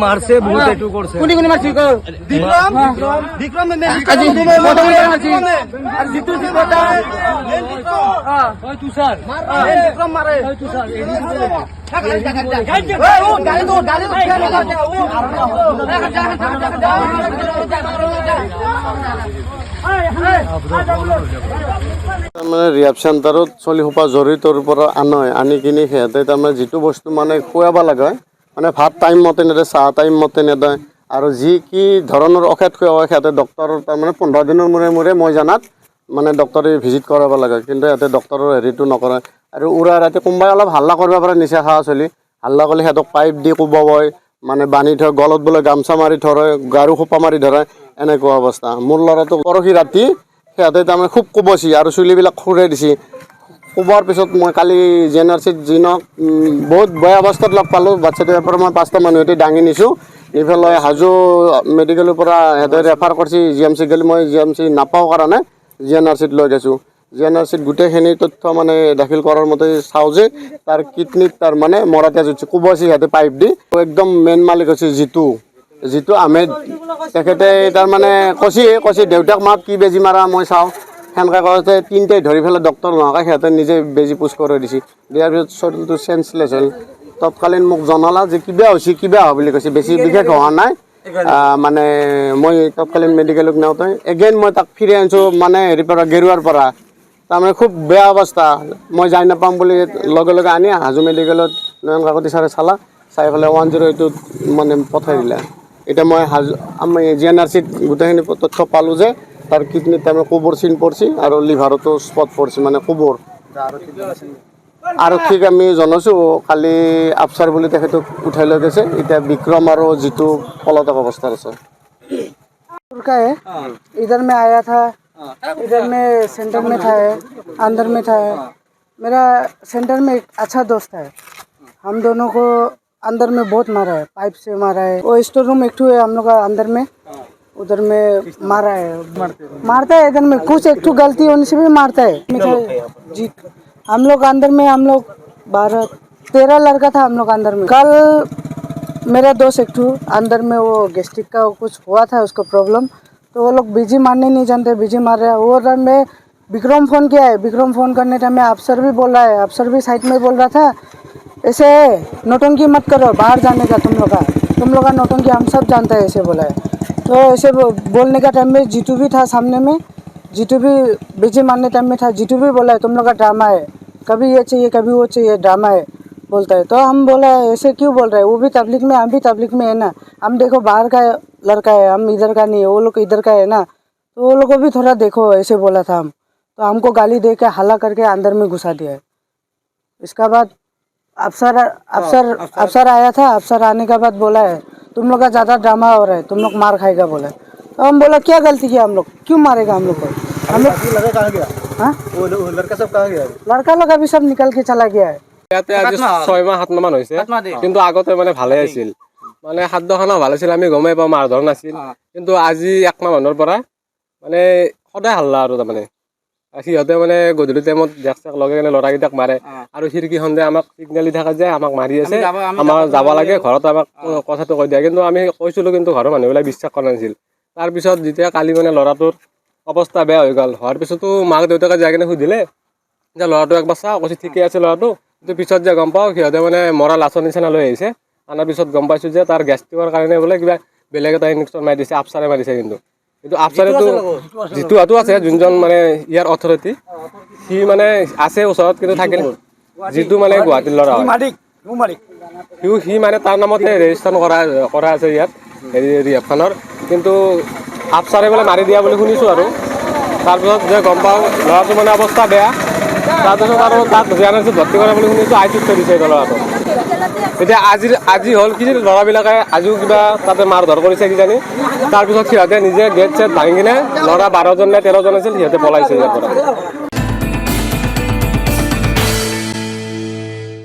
মারছে বহুত একটু করছে কোনি কোনি মারছি বিক্রম বিক্রম আজি মোটা মারছি আর জিতু জি মোটা ওই তুষার বিক্রম মারে ওই তুষার মানে ৰিহাব চেণ্টাৰত চলি সোপা জড়িতৰ পৰা আনি কিনি সিহঁতে তাৰমানে যিটো বস্তু মানে খুৱাব লগা হয় মানে ভাত টাইম মতে নেদে চাহ টাইম মতে নেদে আৰু যি কি ধৰণৰ ঔষধ খুৱাব সিহঁতে ডক্টৰৰ তাৰমানে 15 দিনৰ মূৰে মূৰে মই জানাত মানে ডক্টৰে ভিজিট কৰাব লাগে কিন্তু সিহঁতে ডক্টৰৰ হেৰিটো নকৰে আৰু উৰা ৰাতি কোনোবাই অলপ হাল্লা কৰিব পাৰে নিচা খোৱা চলি হাল্লা কৰিলে সিহঁতক পাইপ দি কোবাবই মানে বান্ধি থয় গলত বোলে গামচা মাৰি ধৰে গাৰু খোপা মাৰি ধৰে এনেকুৱা অৱস্থা মোৰ ল'ৰাটো পৰহি ৰাতি সিহঁতে তাৰমানে খুব কোবছি আৰু চুলিবিলাক খুৰাই দিছে কোবোৱাৰ পিছত মই কালি জেনাৰচিত জিনক বহুত বেয়া অৱস্থাত লগ পালোঁ বাচ্ছাটোৰ পৰা মই 5টা মানুহ এটি দাঙি নিছোঁ নি পেলাই হাজো মেডিকেলৰ পৰা সিহঁতে ৰেফাৰ কৰিছে GMC গ'লে মই GMC নাপাওঁ কাৰণে জেনাৰচিত লৈ গৈছোঁ জেনাৰচিত গোটেইখিনি তথ্য মানে দাখিল কৰাৰ মতে চাওঁ যে তাৰ কিডনীত তাৰ মানে মৰা তেজ উঠিছে কোবাইছে সিহঁতে পাইপ দি একদম মেইন মালিক হৈছে জিতু আহমেদ তেখেতে তাৰমানে কৈছে দেউতাক মাক কি বেজি মাৰা মই চাওঁ সেনেকৈ কওঁতে 3টাই ধৰি পেলাই ডক্টৰ নোহোৱাকৈ সিহঁতে নিজে বেজি পুচ কৰি দিছে দিয়াৰ পিছত শৰীৰটো চেঞ্চলেছ হ'ল তৎকালীন মোক জনালা যে কিবা হৈছে কিবা হোৱা বুলি কৈছে বেছি বিশেষ হোৱা নাই মানে মই তৎকালীন মেডিকেলক নিওঁতে এগেইন মই তাক ফিৰাই আনিছোঁ মানে হেৰিৰ পৰা গেৰুৱাৰ পৰা তাৰমানে খুব বেয়া অৱস্থা মই যাই নাপাম বুলি লগে লগে আনি হাজো মেডিকেলত নয়ন কাকতি ছাৰে চালা চাই পেলাই 108ত মানে পঠাই দিলে এতিয়া মই আমি GNRCত গোটেইখিনি তথ্য পালোঁ যে তাৰ কিডনীত তাৰমানে কোবৰ চিন পৰিছে আৰু লিভাৰতো স্পট পৰিছে মানে কোবৰ আৰক্ষীক আমি জনাইছোঁ কালি আফচাৰ বুলি তেখেতক উঠাই লৈ গৈছে এতিয়া বিক্ৰম আৰু জিতু পলাতক অৱস্থাত আছে का है इधर में आया था इधर में सेंटर में था अंदर में था मेरा सेंटर में एक अच्छा दोस्त है हम दोनों को अंदर में बहुत मारा है पाइप से मारा है वो स्टोर रूम एक है हम लोग का अंदर में उधर में मारा है मारता है इधर में कुछ एक गलती होने से भी मारता है जी हम लोग अंदर में हम लोग 12-13 लड़का था हम लोग अंदर में कल मेरा दोस्त एक अंदर में वो गैस्ट्रिक का कुछ हुआ था उसको प्रॉब्लम तो वो लोग बिजी मारने नहीं जानते बिजी मार रहे हैं वो टाइम में विक्रम फ़ोन किया है विक्रम फ़ोन करने टाइम में अफसर भी बोल रहा है अफसर भी साइड में बोल रहा था ऐसे नौटंकी मत करो बाहर जाने का तुम लोग का नौटंकी हम सब जानते हैं ऐसे बोला है तो ऐसे बोलने का टाइम में जीतू भी था सामने में जीतू भी बिजी मारने टाइम में था जीतू भी बोला है तुम लोग का ड्रामा है कभी ये चाहिए कभी वो चाहिए ड्रामा है बोलता है तो हम बोला है ऐसे क्यों बोल रहे हैं वो भी तबलीग में हम भी तबलीग में है ना हम देखो बाहर का लड़का है हम इधर का नहीं है वो लोग इधर का है ना तो वो लोग को भी थोड़ा देखो ऐसे बोला था हम तो हमको गाली दे के हल्ला करके अंदर में घुसा दिया है इसका बाद अफसर आया था अफसर आने के बाद बोला है तुम लोग का ज़्यादा ड्रामा हो रहा है तुम लोग मार खाएगा बोला तो हम बोला क्या गलती किया हम लोग क्यों मारेगा हम लोग को हम लोग लड़का कहाँ गया हाँ वो लड़का सब कहाँ गया लड़का लोग अभी सब निकल के चला गया है ইয়াতে আজি 6 মাহ 7 মাহ হৈছে কিন্তু আগতে মানে ভালে আছিল মানে খাদ্যখানা ভাল আছিল আমি গমেই পাওঁ মাৰধৰ নাছিল কিন্তু আজি 1 মাহ মানৰ পৰা মানে সদায় হাল্লা আৰু তাৰমানে সিহঁতে মানে গধূলি টাইমত ডেস্ক লগে কেনে ল'ৰাকেইটাক মাৰে আৰু খিৰিকীখন যে আমাক চিগনেল দি থাকে যে আমাক মাৰি আছে আমাৰ যাব লাগে ঘৰত আমাক কথাটো কৈ দিয়া কিন্তু আমি কৈছিলোঁ কিন্তু ঘৰৰ মানুহবিলাক বিশ্বাস কৰা নাছিল তাৰপিছত যেতিয়া কালি মানে ল'ৰাটোৰ অৱস্থা বেয়া হৈ গ'ল হোৱাৰ পিছতো মাক দেউতাকে যাই কেনে সুধিলে যে ল'ৰাটো একবাৰ চাওঁ কৈছে ঠিকে আছে ল'ৰাটো কিন্তু পিছত যে গম পাওঁ সিহঁতে মানে মৰা লাচৰ নিচিনা লৈ আহিছে আনাৰ পিছত গম পাইছোঁ যে তাৰ গেষ্ট্ৰিকৰ কাৰণে বোলে কিবা বেলেগ এটা ইনজেকশ্যন মাৰি দিছে আফচাৰে মাৰিছে কিন্তু আফচাৰেতো জিতুৱাটো আছে যোনজন মানে ইয়াৰ অথৰিটি সি মানে আছে ওচৰত কিন্তু থাকিল যিটো মানে গুৱাহাটীৰ ল'ৰা হয় সি মানে তাৰ নামতে ৰেজিষ্ট্ৰেশ্যন কৰা আছে ইয়াত হেৰি ৰিহাবখনৰ, কিন্তু আফচাৰে বোলে মাৰি দিয়া বুলি শুনিছোঁ আৰু। তাৰপিছত যে গম পাওঁ ল'ৰাটো মানে অৱস্থা বেয়া, তাৰপিছত আৰু তাক জিয়ানাচিত ভৰ্তি কৰা বুলি শুনিছোঁ, আইচিউত থৈ দিছে ল'ৰাটো। এতিয়া আজি হ'ল কি ল'ৰাবিলাকে আজিও কিবা তাতে মাৰ ধৰ কৰিছে কিজানি, তাৰপিছত সিহঁতে নিজে গেট চেট ভাঙি কিনে ল'ৰা 12জন নে 13জন আছিল সিহঁতে পলাইছে ইয়াৰ পৰা।